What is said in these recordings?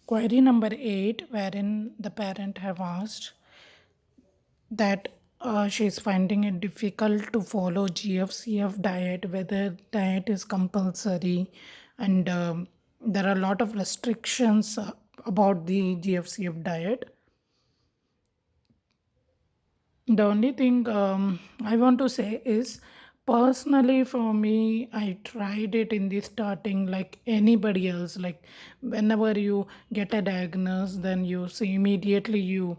Query number 8, wherein the parent have asked that she is finding it difficult to follow GFCF diet, whether diet is compulsory, and there are a lot of restrictions about the GFCF diet. The only thing I want to say is, personally, for me, I tried it in the starting like anybody else. Like, whenever you get a diagnosis, then you see immediately you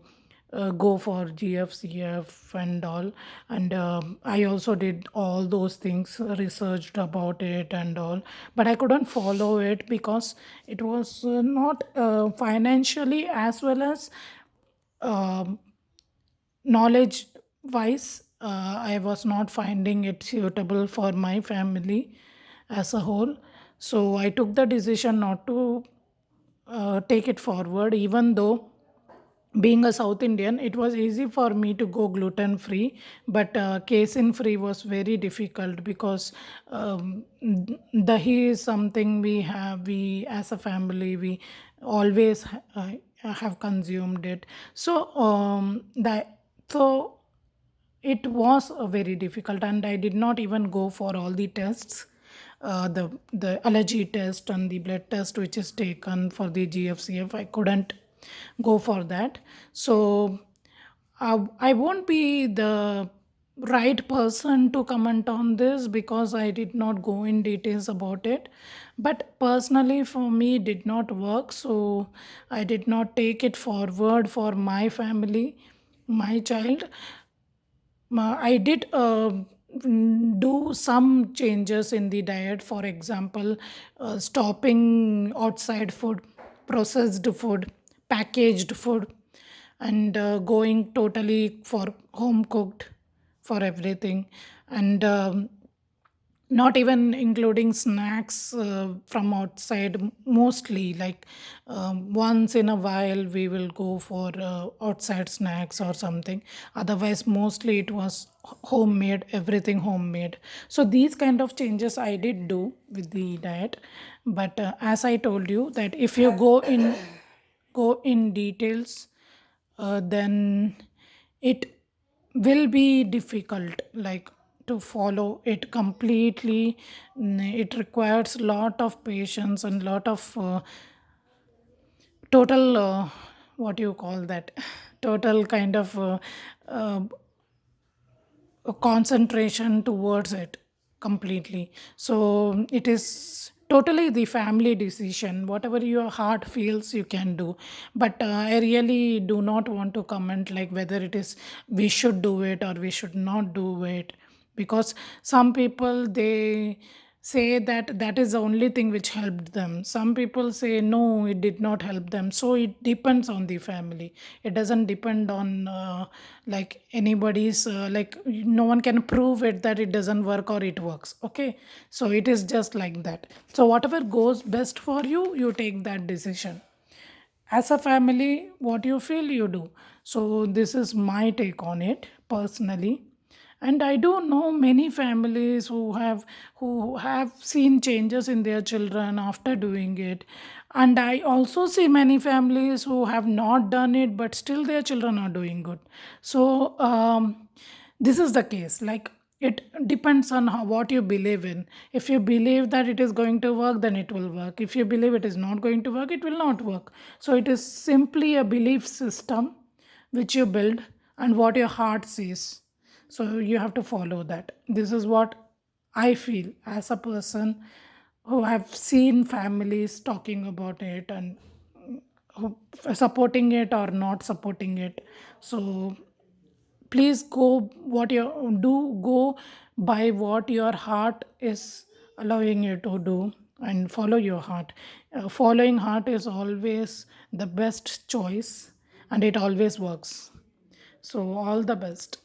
go for GFCF and all. And I also did all those things, researched about it and all. But I couldn't follow it because it was not financially as well as um knowledge wise, I was not finding it suitable for my family as a whole. So I took the decision not to take it forward, even though being a South Indian, it was easy for me to go gluten free, but casein free was very difficult because dahi is something we as a family, we always have consumed it. So so it was very difficult, and I did not even go for all the tests, the allergy test and the blood test which is taken for the GFCF. I couldn't go for that. So I won't be the right person to comment on this because I did not go in details about it. But personally, for me, it did not work. So I did not take it forward for my family, my child. I did do some changes in the diet. For example, stopping outside food, processed food, packaged food, and going totally for home cooked for everything. And not even including snacks from outside, mostly like once in a while we will go for outside snacks or something. Otherwise, mostly it was homemade, everything homemade. So these kind of changes I did do with the diet. But as I told you, that if you go in details, then it will be difficult, like, to follow it completely. It requires lot of patience and lot of total what do you call that, total kind of uh, a concentration towards it completely. So it is totally the family decision. Whatever your heart feels, you can do. But I really do not want to comment like whether it is we should do it or we should not do it, because some people, they say that that is the only thing which helped them. Some people say no, it did not help them. So it depends on the family. It doesn't depend on like anybody's like, no one can prove it that it doesn't work or it works. Okay, so it is just like that. So whatever goes best for you, you take that decision. As a family, what you feel, you do. So this is my take on it personally. And I do know many families who have seen changes in their children after doing it. And I also see many families who have not done it but still their children are doing good. So this is the case. Like, it depends on what you believe in. If you believe that it is going to work, then it will work. If you believe it is not going to work, it will not work. So it is simply a belief system which you build and what your heart sees. So you have to follow that. This is what I feel as a person who have seen families talking about it and supporting it or not supporting it. So please go, what you do, go by what your heart is allowing you to do, and follow your heart. Following heart is always the best choice, and it always works. So all the best.